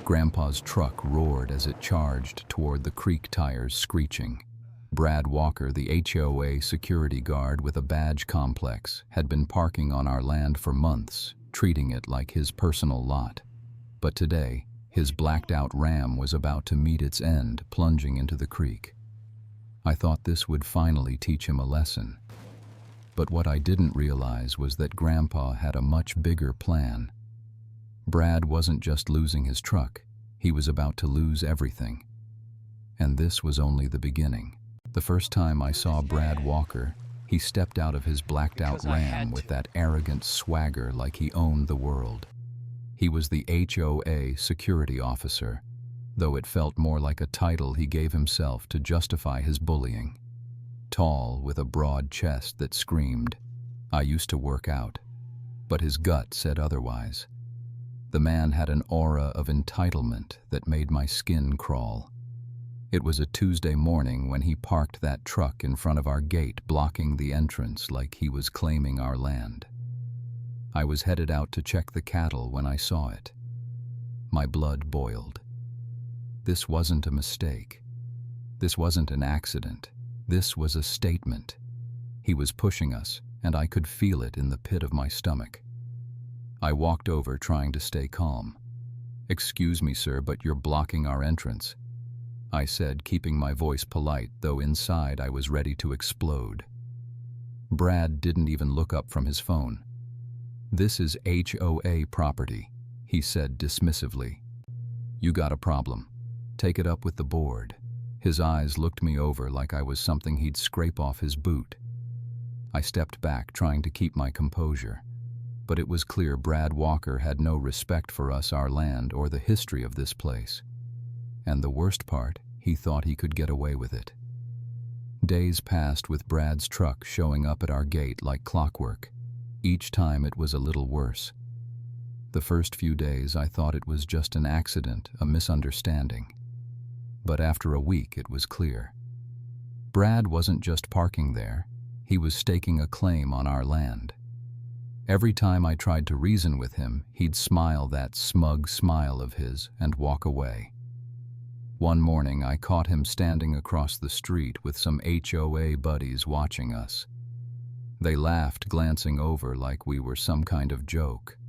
Grandpa's truck roared as it charged toward the creek tires, screeching. Brad Walker, the HOA security guard with a badge complex, had been parking on our land for months, treating it like his personal lot. But today, his blacked-out Ram was about to meet its end, plunging into the creek. I thought this would finally teach him a lesson. But what I didn't realize was that Grandpa had a much bigger plan. Brad wasn't just losing his truck, he was about to lose everything. And this was only the beginning. The first time I saw Brad Walker, he stepped out of his blacked-out Ram with that arrogant swagger like he owned the world. He was the HOA security officer, though it felt more like a title he gave himself to justify his bullying. Tall, with a broad chest that screamed, "I used to work out," but his gut said otherwise. The man had an aura of entitlement that made my skin crawl. It was a Tuesday morning when he parked that truck in front of our gate, blocking the entrance like he was claiming our land. I was headed out to check the cattle when I saw it. My blood boiled. This wasn't a mistake. This wasn't an accident. This was a statement. He was pushing us, and I could feel it in the pit of my stomach. I walked over, trying to stay calm. "Excuse me, sir, but you're blocking our entrance," I said, keeping my voice polite, though inside I was ready to explode. Brad didn't even look up from his phone. "This is HOA property," he said dismissively. "You got a problem. Take it up with the board." His eyes looked me over like I was something he'd scrape off his boot. I stepped back, trying to keep my composure. But it was clear Brad Walker had no respect for us, our land, or the history of this place. And the worst part, he thought he could get away with it. Days passed with Brad's truck showing up at our gate like clockwork. Each time it was a little worse. The first few days I thought it was just an accident, a misunderstanding. But after a week it was clear. Brad wasn't just parking there, he was staking a claim on our land. Every time I tried to reason with him, he'd smile that smug smile of his and walk away. One morning I caught him standing across the street with some HOA buddies watching us. They laughed, glancing over like we were some kind of joke.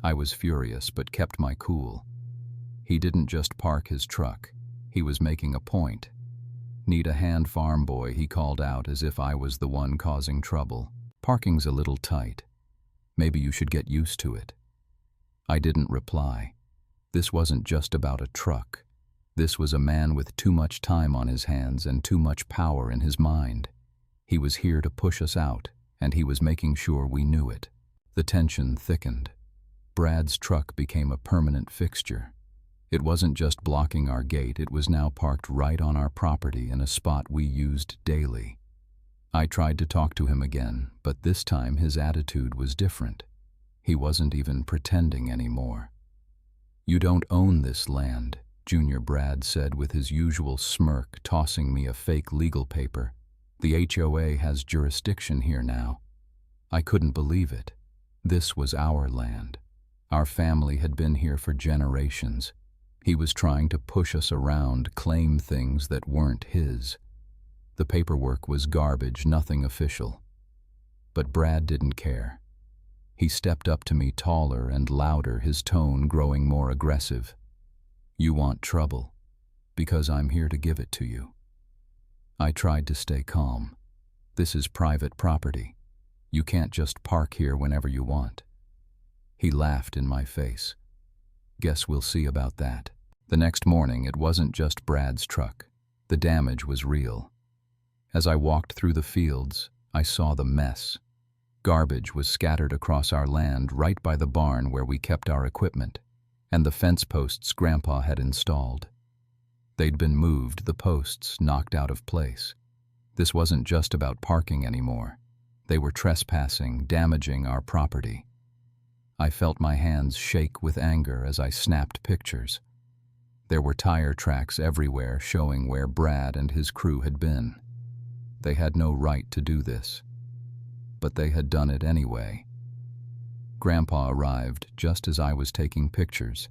I was furious but kept my cool. He didn't just park his truck, he was making a point. "Need a hand, farm boy," he called out as if I was the one causing trouble. "Parking's a little tight. Maybe you should get used to it." I didn't reply. This wasn't just about a truck. This was a man with too much time on his hands and too much power in his mind. He was here to push us out, and he was making sure we knew it. The tension thickened. Brad's truck became a permanent fixture. It wasn't just blocking our gate, it was now parked right on our property in a spot we used daily. I tried to talk to him again, but this time his attitude was different. He wasn't even pretending anymore. "You don't own this land," Junior Brad said with his usual smirk, tossing me a fake legal paper. "The HOA has jurisdiction here now." I couldn't believe it. This was our land. Our family had been here for generations. He was trying to push us around, claim things that weren't his. The paperwork was garbage, nothing official. But Brad didn't care. He stepped up to me, taller and louder, his tone growing more aggressive. "You want trouble, because I'm here to give it to you." I tried to stay calm. "This is private property. You can't just park here whenever you want." He laughed in my face. "Guess we'll see about that." The next morning, it wasn't just Brad's truck. The damage was real. As I walked through the fields, I saw the mess. Garbage was scattered across our land right by the barn where we kept our equipment, and the fence posts Grandpa had installed. They'd been moved, the posts knocked out of place. This wasn't just about parking anymore. They were trespassing, damaging our property. I felt my hands shake with anger as I snapped pictures. There were tire tracks everywhere showing where Brad and his crew had been. They had no right to do this, but they had done it anyway. Grandpa arrived just as I was taking pictures.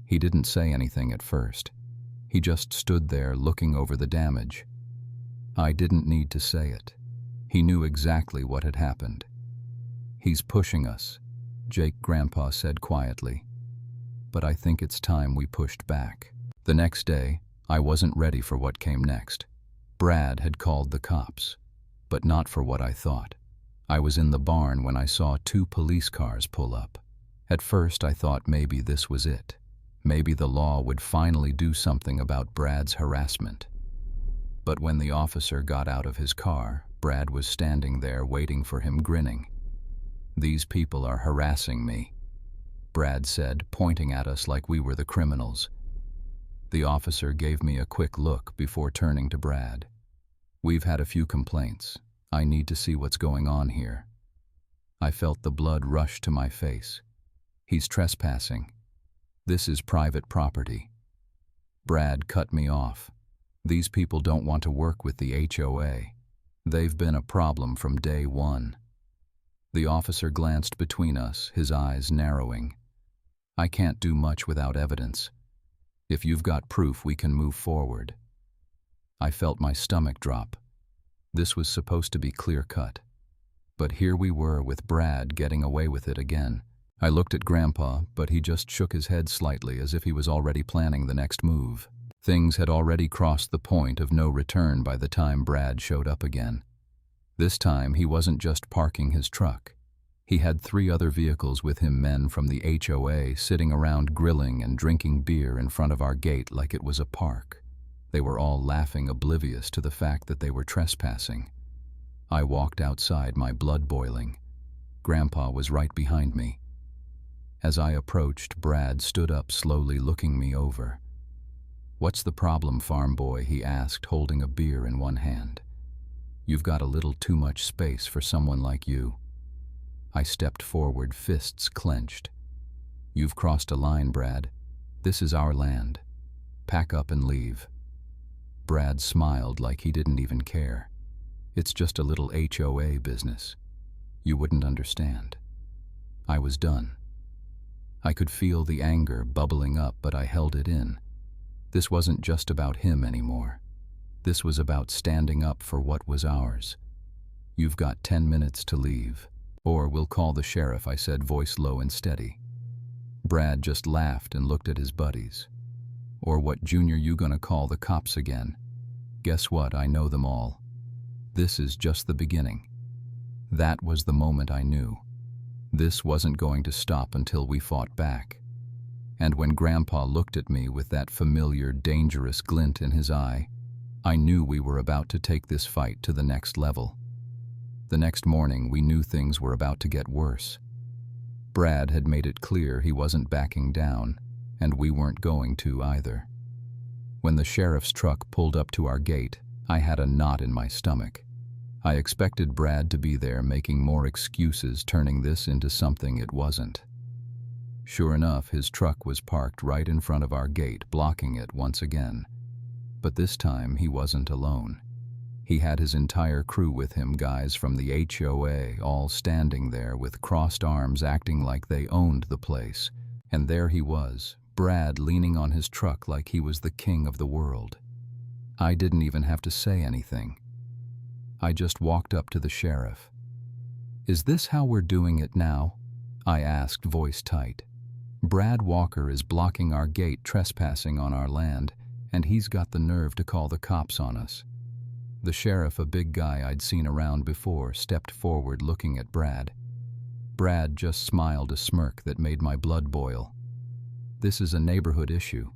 He didn't say anything at first. He just stood there looking over the damage. I didn't need to say it. He knew exactly what had happened. "He's pushing us," Jake Grandpa said quietly. But I think it's time we pushed back. The next day, I wasn't ready for what came next. Brad had called the cops, but not for what I thought. I was in the barn when I saw 2 police cars pull up. At first I thought maybe this was it. Maybe the law would finally do something about Brad's harassment. But when the officer got out of his car, Brad was standing there waiting for him, grinning. "These people are harassing me," Brad said, pointing at us like we were the criminals. The officer gave me a quick look before turning to Brad. "We've had a few complaints. I need to see what's going on here." I felt the blood rush to my face. "He's trespassing. This is private property." Brad cut me off. "These people don't want to work with the HOA. They've been a problem from day one." The officer glanced between us, his eyes narrowing. "I can't do much without evidence. If you've got proof, we can move forward." I felt my stomach drop. This was supposed to be clear-cut. But here we were with Brad getting away with it again. I looked at Grandpa, but he just shook his head slightly as if he was already planning the next move. Things had already crossed the point of no return by the time Brad showed up again. This time he wasn't just parking his truck. He had 3 other vehicles with him, men from the HOA, sitting around grilling and drinking beer in front of our gate like it was a park. They were all laughing, oblivious to the fact that they were trespassing. I walked outside, my blood boiling. Grandpa was right behind me. As I approached, Brad stood up slowly, looking me over. "What's the problem, farm boy?" he asked, holding a beer in one hand. "You've got a little too much space for someone like you." I stepped forward, fists clenched. "You've crossed a line, Brad. This is our land. Pack up and leave." Brad smiled like he didn't even care. "It's just a little HOA business. You wouldn't understand." I was done. I could feel the anger bubbling up, but I held it in. This wasn't just about him anymore. This was about standing up for what was ours. "You've got 10 minutes to leave, or we'll call the sheriff," I said, voice low and steady. Brad just laughed and looked at his buddies. "Or what, Junior, you gonna call the cops again? Guess what, I know them all. This is just the beginning." That was the moment I knew. This wasn't going to stop until we fought back. And when Grandpa looked at me with that familiar, dangerous glint in his eye, I knew we were about to take this fight to the next level. The next morning, we knew things were about to get worse. Brad had made it clear he wasn't backing down, and we weren't going to either. When the sheriff's truck pulled up to our gate, I had a knot in my stomach. I expected Brad to be there making more excuses, turning this into something it wasn't. Sure enough, his truck was parked right in front of our gate, blocking it once again. But this time, he wasn't alone. He had his entire crew with him, guys from the HOA, all standing there with crossed arms, acting like they owned the place. And there he was, Brad, leaning on his truck like he was the king of the world. I didn't even have to say anything. I just walked up to the sheriff. "Is this how we're doing it now?" I asked, voice tight. "Brad Walker is blocking our gate, trespassing on our land, and he's got the nerve to call the cops on us." The sheriff, a big guy I'd seen around before, stepped forward, looking at Brad. Brad just smiled, a smirk that made my blood boil. "This is a neighborhood issue,"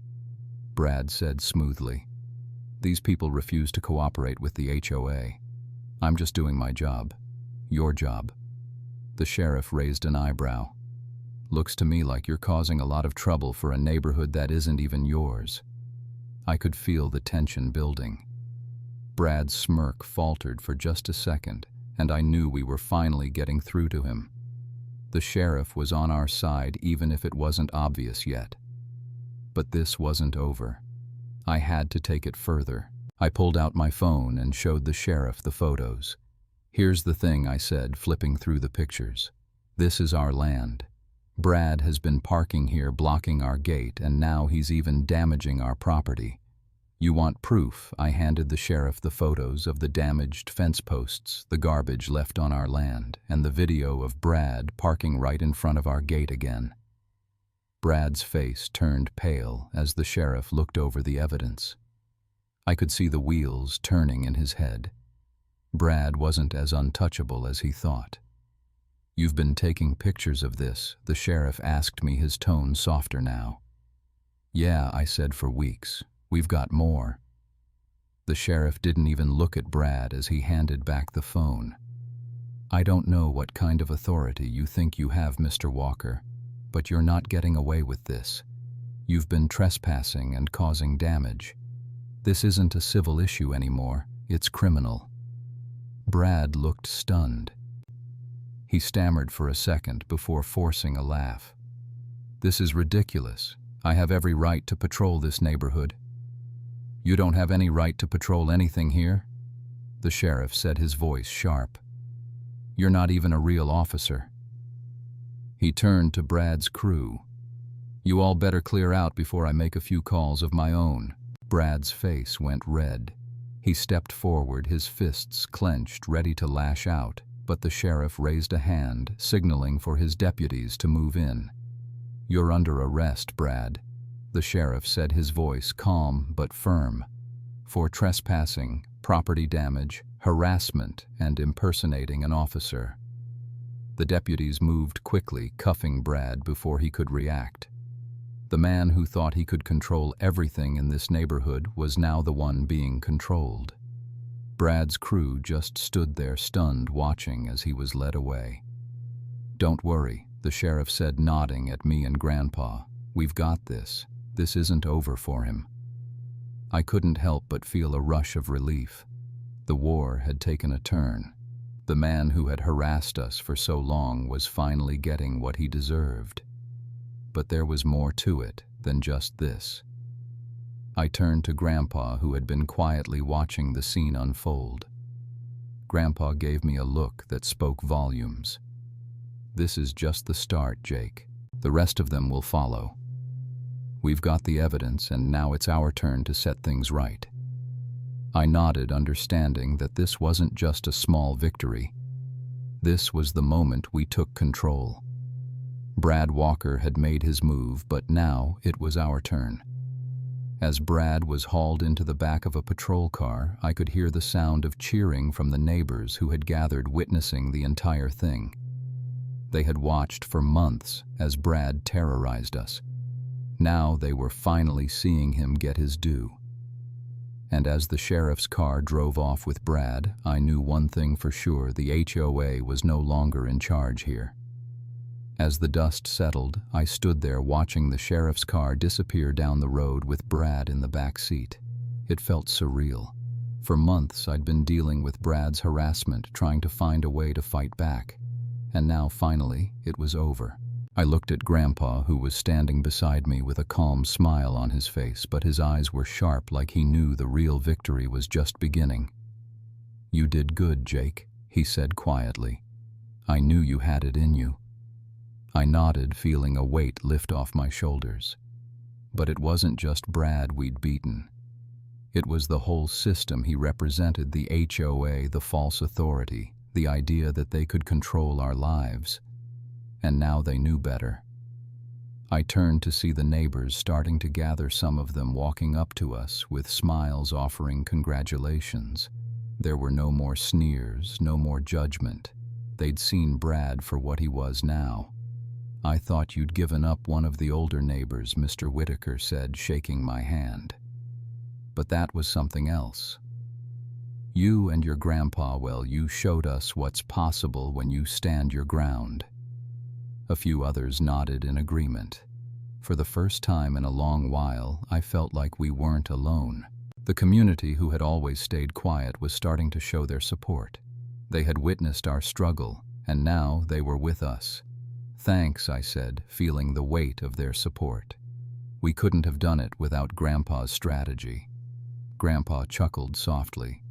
Brad said smoothly. "These people refuse to cooperate with the HOA. I'm just doing my job. Your job." The sheriff raised an eyebrow. "Looks to me like you're causing a lot of trouble for a neighborhood that isn't even yours." I could feel the tension building. Brad's smirk faltered for just a second, and I knew we were finally getting through to him. The sheriff was on our side, even if it wasn't obvious yet. But this wasn't over. I had to take it further. I pulled out my phone and showed the sheriff the photos. "Here's the thing," I said, flipping through the pictures. "This is our land. Brad has been parking here blocking our gate, and now he's even damaging our property. You want proof? I handed the sheriff the photos of the damaged fence posts, the garbage left on our land, and the video of Brad parking right in front of our gate again. Brad's face turned pale as the sheriff looked over the evidence. I could see the wheels turning in his head. Brad wasn't as untouchable as he thought. "You've been taking pictures of this?" the sheriff asked me, his tone softer now. "Yeah," I said, "for weeks. We've got more." The sheriff didn't even look at Brad as he handed back the phone. "I don't know what kind of authority you think you have, Mr. Walker, but you're not getting away with this. You've been trespassing and causing damage. This isn't a civil issue anymore, it's criminal." Brad looked stunned. He stammered for a second before forcing a laugh. "This is ridiculous. I have every right to patrol this neighborhood." "You don't have any right to patrol anything here," the sheriff said, his voice sharp. "You're not even a real officer." He turned to Brad's crew. "You all better clear out before I make a few calls of my own." Brad's face went red. He stepped forward, his fists clenched, ready to lash out, but the sheriff raised a hand, signaling for his deputies to move in. "You're under arrest, Brad," the sheriff said, his voice calm but firm, "for trespassing, property damage, harassment, and impersonating an officer." The deputies moved quickly, cuffing Brad before he could react. The man who thought he could control everything in this neighborhood was now the one being controlled. Brad's crew just stood there stunned, watching as he was led away. "Don't worry," the sheriff said, nodding at me and Grandpa. "We've got this. This isn't over for him." I couldn't help but feel a rush of relief. The war had taken a turn. The man who had harassed us for so long was finally getting what he deserved. But there was more to it than just this. I turned to Grandpa, who had been quietly watching the scene unfold. Grandpa gave me a look that spoke volumes. "This is just the start, Jake. The rest of them will follow. We've got the evidence, and now it's our turn to set things right." I nodded, understanding that this wasn't just a small victory. This was the moment we took control. Brad Walker had made his move, but now it was our turn. As Brad was hauled into the back of a patrol car, I could hear the sound of cheering from the neighbors who had gathered, witnessing the entire thing. They had watched for months as Brad terrorized us. Now they were finally seeing him get his due. And as the sheriff's car drove off with Brad, I knew one thing for sure: the HOA was no longer in charge here. As the dust settled, I stood there watching the sheriff's car disappear down the road with Brad in the back seat. It felt surreal. For months I'd been dealing with Brad's harassment, trying to find a way to fight back. And now, finally, it was over. I looked at Grandpa, who was standing beside me with a calm smile on his face, but his eyes were sharp, like he knew the real victory was just beginning. "You did good, Jake," he said quietly. "I knew you had it in you." I nodded, feeling a weight lift off my shoulders. But it wasn't just Brad we'd beaten. It was the whole system he represented: the HOA, the false authority, the idea that they could control our lives. And now they knew better. I turned to see the neighbors starting to gather, some of them walking up to us with smiles, offering congratulations. There were no more sneers, no more judgment. They'd seen Brad for what he was now. "I thought you'd given up," one of the older neighbors, Mr. Whitaker, said, shaking my hand. "But that was something else. You and your grandpa, well, you showed us what's possible when you stand your ground." A few others nodded in agreement. For the first time in a long while, I felt like we weren't alone. The community, who had always stayed quiet, was starting to show their support. They had witnessed our struggle, and now they were with us. "Thanks," I said, feeling the weight of their support. "We couldn't have done it without Grandpa's strategy." Grandpa chuckled softly.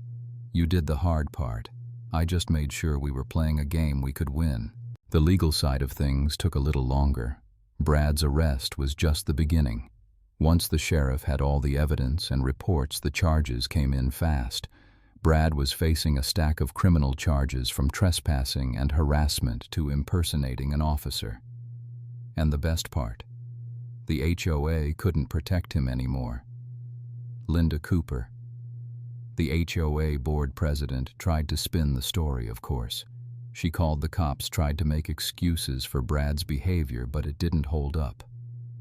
"You did the hard part. I just made sure we were playing a game we could win." The legal side of things took a little longer. Brad's arrest was just the beginning. Once the sheriff had all the evidence and reports, the charges came in fast. Brad was facing a stack of criminal charges, from trespassing and harassment to impersonating an officer. And the best part, the HOA couldn't protect him anymore. Linda Cooper, the HOA board president, tried to spin the story, of course. She called the cops, tried to make excuses for Brad's behavior, but it didn't hold up.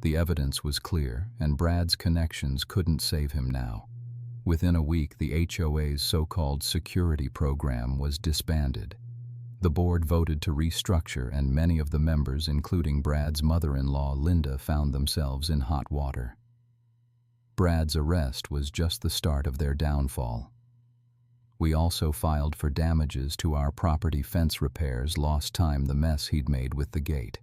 The evidence was clear, and Brad's connections couldn't save him now. Within a week, the HOA's so-called security program was disbanded. The board voted to restructure, and many of the members, including Brad's mother-in-law, Linda, found themselves in hot water. Brad's arrest was just the start of their downfall. We also filed for damages to our property, fence repairs, lost time, the mess he'd made with the gate.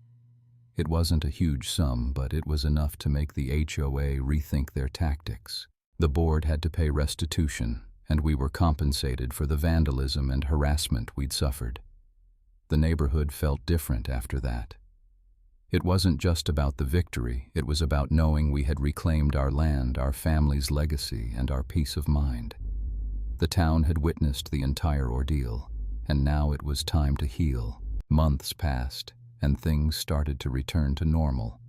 It wasn't a huge sum, but it was enough to make the HOA rethink their tactics. The board had to pay restitution, and we were compensated for the vandalism and harassment we'd suffered. The neighborhood felt different after that. It wasn't just about the victory, it was about knowing we had reclaimed our land, our family's legacy, and our peace of mind. The town had witnessed the entire ordeal, and now it was time to heal. Months passed, and things started to return to normal.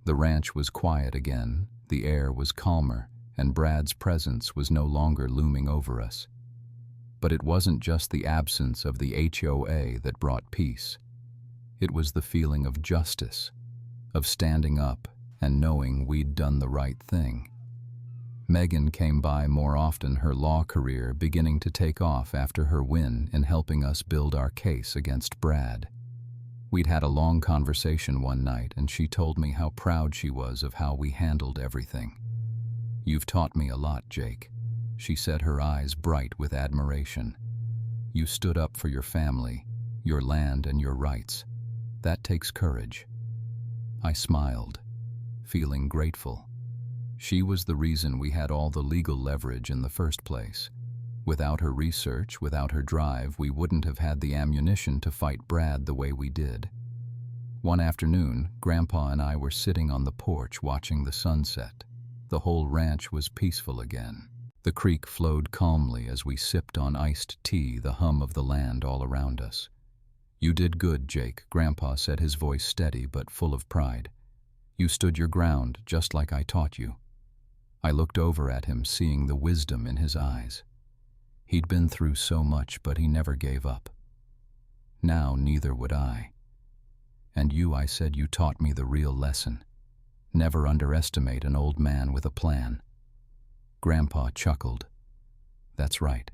The ranch was quiet again, the air was calmer, and Brad's presence was no longer looming over us. But it wasn't just the absence of the HOA that brought peace. It was the feeling of justice, of standing up and knowing we'd done the right thing. Megan came by more often, her law career beginning to take off after her win in helping us build our case against Brad. We'd had a long conversation one night, and she told me how proud she was of how we handled everything. "You've taught me a lot, Jake," she said, her eyes bright with admiration. "You stood up for your family, your land, and your rights. That takes courage." I smiled, feeling grateful. She was the reason we had all the legal leverage in the first place. Without her research, without her drive, we wouldn't have had the ammunition to fight Brad the way we did. One afternoon, Grandpa and I were sitting on the porch watching the sunset. The whole ranch was peaceful again. The creek flowed calmly as we sipped on iced tea, the hum of the land all around us. "You did good, Jake," Grandpa said, his voice steady but full of pride. "You stood your ground, just like I taught you." I looked over at him, seeing the wisdom in his eyes. He'd been through so much, but he never gave up. Now neither would I. "And you," I said, "you taught me the real lesson. Never underestimate an old man with a plan." Grandpa chuckled. "That's right.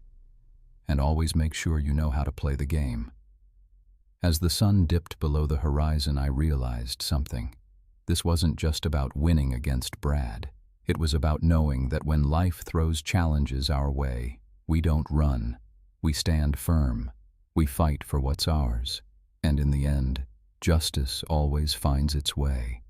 And always make sure you know how to play the game." As the sun dipped below the horizon, I realized something. This wasn't just about winning against Brad. It was about knowing that when life throws challenges our way, we don't run. We stand firm. We fight for what's ours. And in the end, justice always finds its way.